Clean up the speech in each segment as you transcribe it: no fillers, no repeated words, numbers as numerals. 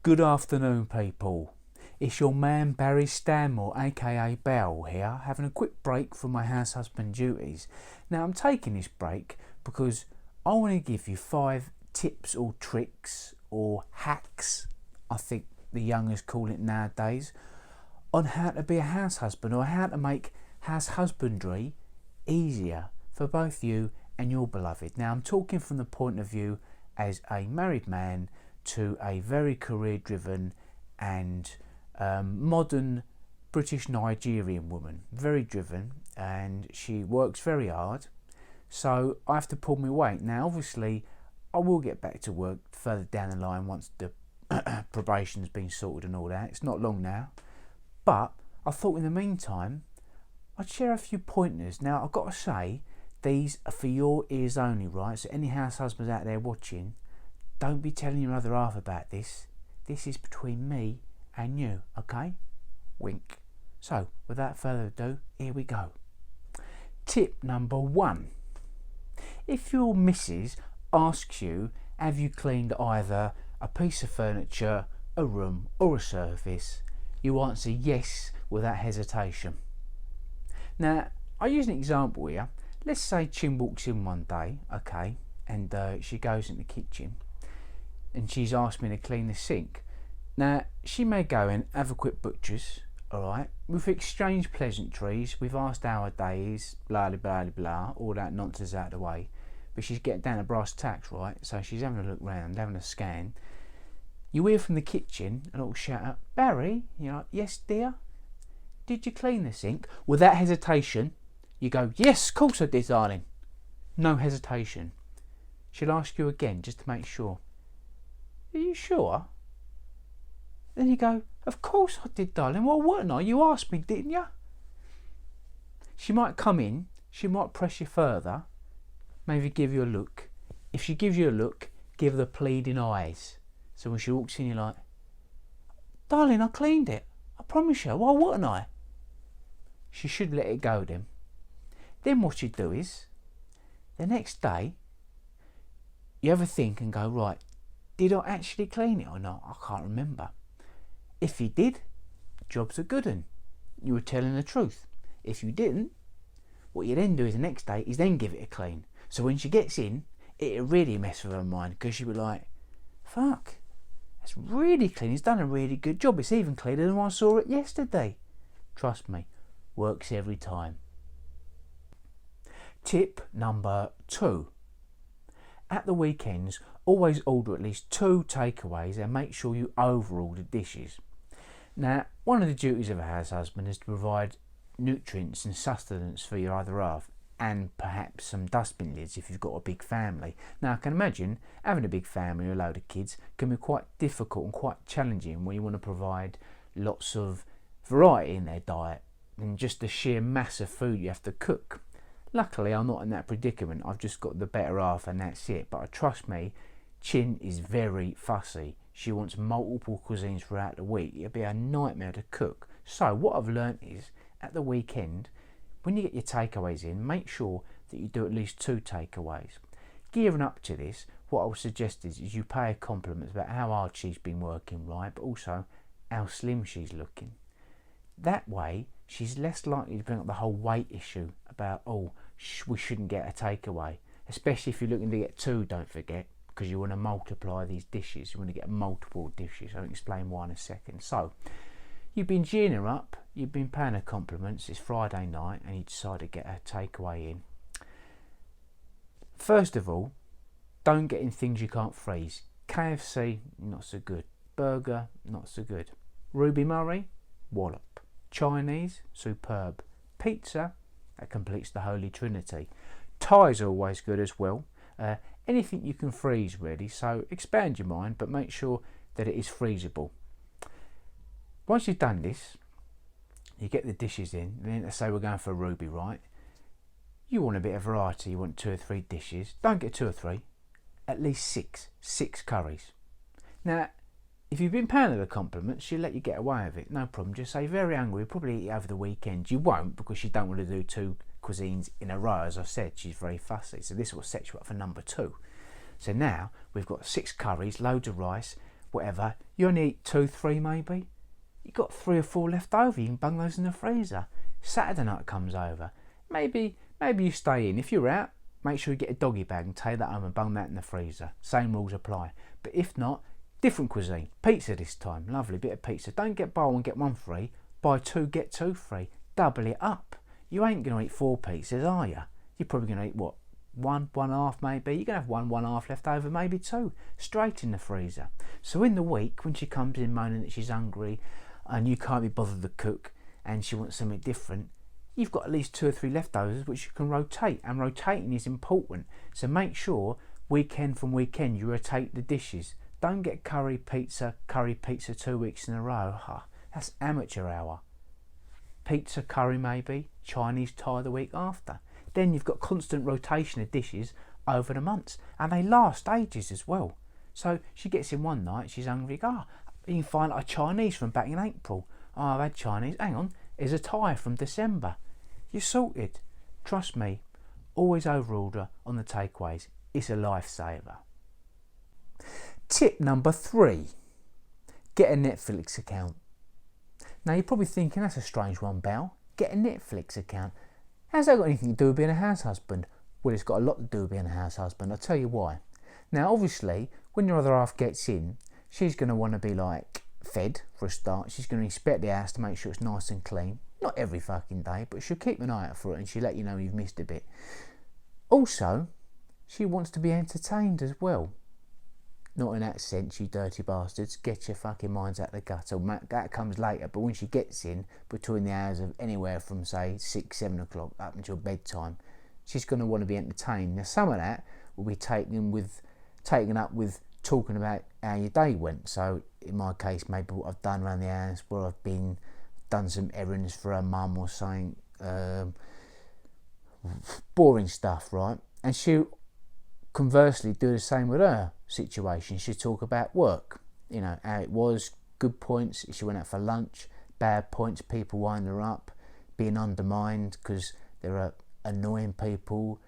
Good afternoon, people. It's your man Barry Stanmore, aka Bell, here, having a quick break from my house husband duties. Now, I'm taking this break because I want to give you 5 tips or tricks or hacks, I think the youngers call it nowadays, on how to be a house husband or how to make house husbandry easier for both you and your beloved. Now, I'm talking from the point of view as a married man to a very career-driven and modern British-Nigerian woman, very driven, and she works very hard, so I have to pull my weight. Now obviously I will get back to work further down the line once the probation's been sorted and all that. It's not long now, but I thought in the meantime I'd share a few pointers. Now I've got to say, these are for your ears only, right? So any house husbands out there watching, don't be telling your other half about this. This is between me and you, okay? Wink. So, without further ado, here we go. Tip number 1. If your missus asks you, have you cleaned either a piece of furniture, a room or a surface, you answer yes without hesitation. Now, I'll use an example here. Let's say Chin walks in one day, okay, and she goes in the kitchen and she's asked me to clean the sink. Now, she may go and have a quick butcher's, alright, we've exchanged pleasantries, we've asked how her day is, blah blah blah blah, all that nonsense out of the way, but she's getting down to brass tacks, right? So she's having a look round, having a scan. You hear from the kitchen a little shout out, Barry, you're like, yes dear, did you clean the sink? Without hesitation, you go, yes, of course I did, darling. No hesitation. She'll ask you again just to make sure. Are you sure? Then you go, of course I did, darling. Well, wouldn't I? You asked me, didn't you? She might come in, she might press you further, maybe give you a look. If she gives you a look, give her the pleading eyes. So when she walks in, you're like, darling, I cleaned it. I promise you. Why wouldn't I? She should let it go then. Then what you do is, the next day, you have a think and go, right, did I actually clean it or not? I can't remember. If you did, job's a good one. You were telling the truth. If you didn't, what you then do is the next day is then give it a clean. So when she gets in, it'll really mess with her mind, because she'll be like, fuck, that's really clean. He's done a really good job. It's even cleaner than I saw it yesterday. Trust me, works every time. Tip number 2. At the weekends, always order at least 2 takeaways and make sure you overhaul the dishes. Now, one of the duties of a house husband is to provide nutrients and sustenance for your other half, and perhaps some dustbin lids if you've got a big family. Now, I can imagine having a big family with a load of kids can be quite difficult and quite challenging when you want to provide lots of variety in their diet and just the sheer mass of food you have to cook. Luckily, I'm not in that predicament. I've just got the better half and that's it. But trust me, Chin is very fussy. She wants multiple cuisines throughout the week. It'll be a nightmare to cook. So what I've learnt is, at the weekend, when you get your takeaways in, make sure that you do at least 2 takeaways. Gearing up to this, what I would suggest is you pay her compliments about how hard she's been working, right, but also how slim she's looking. That way, she's less likely to bring up the whole weight issue about, oh, we shouldn't get a takeaway. Especially if you're looking to get 2, don't forget, because you want to multiply these dishes. You want to get multiple dishes. I'll explain why in a second. So, you've been geeing her up, you've been paying her compliments, it's Friday night and you decide to get a takeaway in. First of all, don't get in things you can't freeze. KFC, not so good. Burger, not so good. Ruby Murray, wallop. Chinese, superb. Pizza, that completes the Holy Trinity. Thai's are always good as well. Anything you can freeze really, so expand your mind, but make sure that it is freezable. Once you've done this, you get the dishes in, and then let's say we're going for a Ruby, right? You want a bit of variety, you want 2 or 3 dishes. Don't get 2 or 3, at least 6 curries. Now, if you've been paying her the compliments, she'll let you get away with it, no problem. Just say, very hungry, probably eat over the weekend. You won't, because you don't want to do 2 cuisines in a row. As I said, she's very fussy, so this will set you up for number 2. So now we've got 6 curries, loads of rice. whatever, you only eat 2, 3 maybe. You got 3 or 4 left over, you can bung those in the freezer. Saturday night comes over. Maybe you stay in. If you're out, make sure you get a doggy bag and take that home and bung that in the freezer. Same rules apply. But if not, different cuisine. Pizza this time. Lovely bit of pizza. Don't get buy one, get one free. Buy 2, get 2 free. Double it up. You ain't going to eat 4 pizzas, are you? You're probably going to eat, what, 1, 1.5 maybe. You're going to have 1, 1.5 left over, maybe 2. Straight in the freezer. So in the week, when she comes in moaning that she's hungry and you can't be bothered to cook and she wants something different, you've got at least 2 or 3 leftovers which you can rotate, and rotating is important. So make sure weekend from weekend you rotate the dishes. Don't get curry pizza 2 weeks in a row. That's amateur hour. Pizza, curry maybe, Chinese, Thai the week after. Then you've got constant rotation of dishes over the months, and they last ages as well. So she gets in one night, she's hungry, you can find a Chinese from back in April. Oh, I've had Chinese, hang on, there's a Thai from December. You're sorted. Trust me, always overorder on the takeaways. It's a lifesaver. Tip number 3, get a Netflix account. Now you're probably thinking, that's a strange one, Belle. Get a Netflix account. How's that got anything to do with being a house husband? Well, it's got a lot to do with being a house husband. I'll tell you why. Now obviously, when your other half gets in, she's going to want to be like fed for a start. She's going to inspect the house to make sure it's nice and clean. Not every fucking day, but she'll keep an eye out for it and she'll let you know you've missed a bit. Also, she wants to be entertained as well. Not in that sense, you dirty bastards. Get your fucking minds out the gutter. That comes later, but when she gets in, between the hours of anywhere from, say, 6, 7 o'clock up until bedtime, she's going to want to be entertained. Now, some of that will be taken up with talking about how your day went. So, in my case, maybe what I've done around the house, where I've done some errands for her mum or something, boring stuff, right? And she'll conversely do the same with her situation. She'll talk about work, you know, how it was, good points, she went out for lunch, bad points, people wind her up, being undermined because there are annoying people,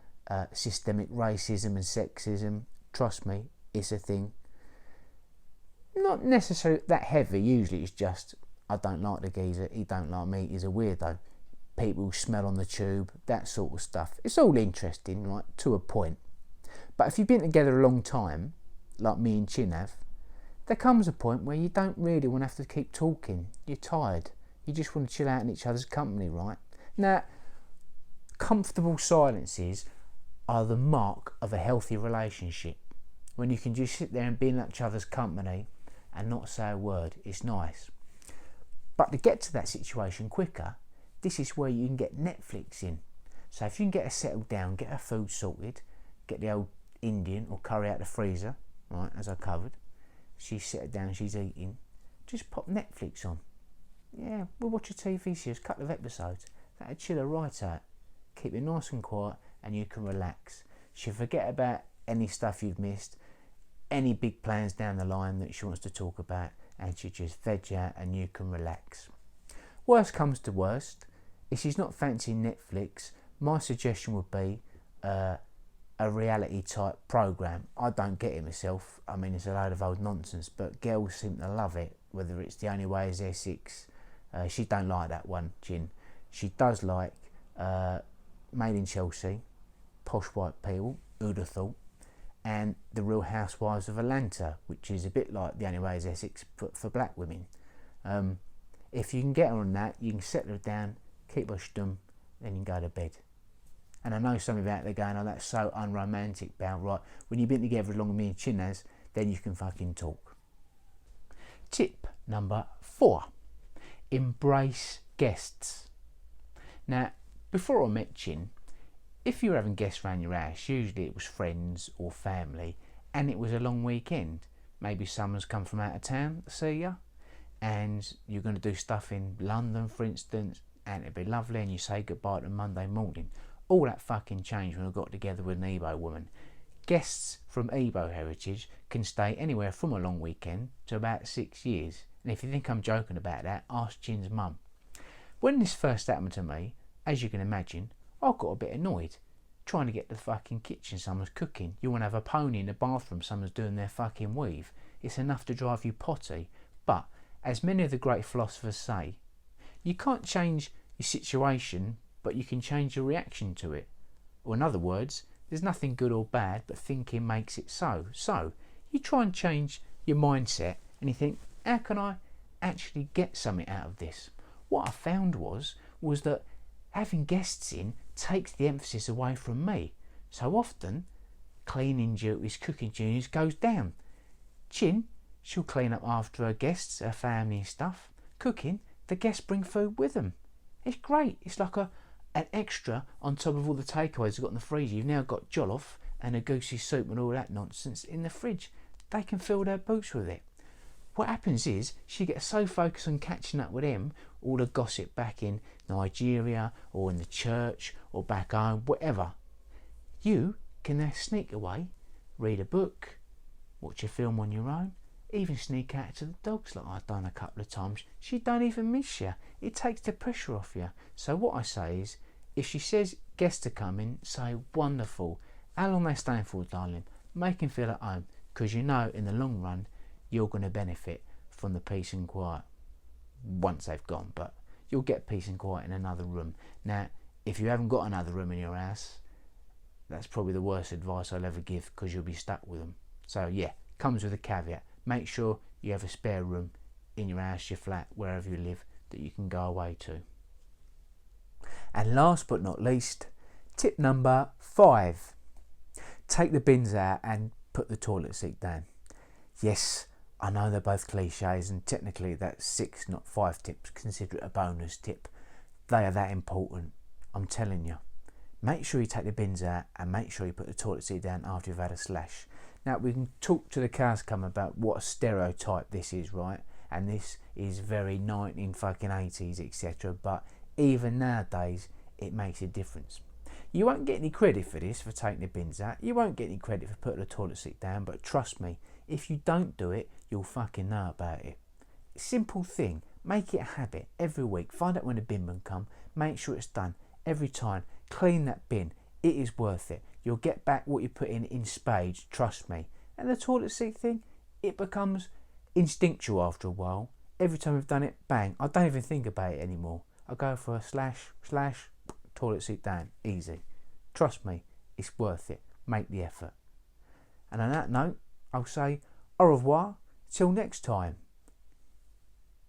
systemic racism and sexism. Trust me, it's a thing. Not necessarily that heavy, usually it's just, I don't like the geezer, he don't like me, he's a weirdo. People smell on the tube, that sort of stuff. It's all interesting, right, to a point. But if you've been together a long time, like me and Chin have, there comes a point where you don't really want to have to keep talking. You're tired. You just want to chill out in each other's company, right? Now, comfortable silences are the mark of a healthy relationship. When you can just sit there and be in each other's company and not say a word, it's nice. But to get to that situation quicker, this is where you can get Netflix in. So if you can get her settled down, get her food sorted, get the old Indian or curry out the freezer, right, as I covered. She's settled down, she's eating. Just pop Netflix on. Yeah, we'll watch a TV series, a couple of episodes. That'll chill her right out. Keep it nice and quiet and you can relax. She'll forget about any stuff you've missed, any big plans down the line that she wants to talk about, and she'll just veg out and you can relax. Worst comes to worst, if she's not fancying Netflix, my suggestion would be a reality type program. I don't get it myself. I mean, it's a load of old nonsense, but girls seem to love it. Whether it's The Only Way Is Essex, she don't like that one, Gin. She does like Made in Chelsea, Posh White People, who'd have thought, and The Real Housewives of Atlanta, which is a bit like The Only Way Is Essex for black women. If you can get her on that, you can settle her down, keep her stum, then you can go to bed. And I know some of you out there going, oh, that's so unromantic, Bal. Right, when you've been together as long as me and Chin has, then you can fucking talk. Tip number 4. Embrace guests. Now, before I met Chin, if you were having guests around your house, usually it was friends or family, and it was a long weekend. Maybe someone's come from out of town to see you, and you're going to do stuff in London, for instance, and it'd be lovely, and you say goodbye to them Monday morning. All that fucking changed when I got together with an Igbo woman. Guests from Igbo heritage can stay anywhere from a long weekend to about 6 years. And if you think I'm joking about that, ask Chin's mum. When this first happened to me, as you can imagine, I got a bit annoyed. Trying to get to the fucking kitchen, someone's cooking. You want to have a pony in the bathroom, someone's doing their fucking weave. it's enough to drive you potty. But, as many of the great philosophers say, you can't change your situation, but you can change your reaction to it. Or in other words, there's nothing good or bad, but thinking makes it so. So, you try and change your mindset and you think, how can I actually get something out of this? What I found was that having guests in takes the emphasis away from me. So often, cleaning duties, cooking duties goes down. Chin, she'll clean up after her guests, her family and stuff. Cooking, the guests bring food with them. It's great. It's like an extra on top of all the takeaways you've got in the freezer. You've now got jollof and a goosey soup and all that nonsense in the fridge. They can fill their boots with it. What happens is she gets so focused on catching up with him, all the gossip back in Nigeria or in the church or back home, whatever. You can now sneak away, read a book, watch a film on your own, even sneak out to the dogs like I've done a couple of times. She don't even miss you. It takes the pressure off you. So what I say is, if she says guests are coming, say wonderful. How long they staying for, darling? Make them feel at home, because you know in the long run you're going to benefit from the peace and quiet once they've gone, but you'll get peace and quiet in another room. Now, if you haven't got another room in your house, that's probably the worst advice I'll ever give, because you'll be stuck with them. So yeah, comes with a caveat. Make sure you have a spare room in your house, your flat, wherever you live, that you can go away to. And last but not least, tip number 5. Take the bins out and put the toilet seat down. Yes, I know they're both cliches, and technically that's 6 not 5 tips. Consider it a bonus tip. They are that important, I'm telling you. Make sure you take the bins out and make sure you put the toilet seat down after you've had a slash. Now, we can talk to the cows come about what a stereotype this is, right? And this is very 1980s, etc. But even nowadays, it makes a difference. You won't get any credit for this, for taking the bins out. You won't get any credit for putting the toilet seat down. But trust me, if you don't do it, you'll fucking know about it. Simple thing. Make it a habit every week. Find out when the bin man come. Make sure it's done every time. Clean that bin. It is worth it. You'll get back what you put in spades, trust me. And the toilet seat thing, it becomes instinctual after a while. Every time we've done it, bang, I don't even think about it anymore. I go for a slash, toilet seat down, easy. Trust me, it's worth it. Make the effort. And on that note, I'll say au revoir, till next time.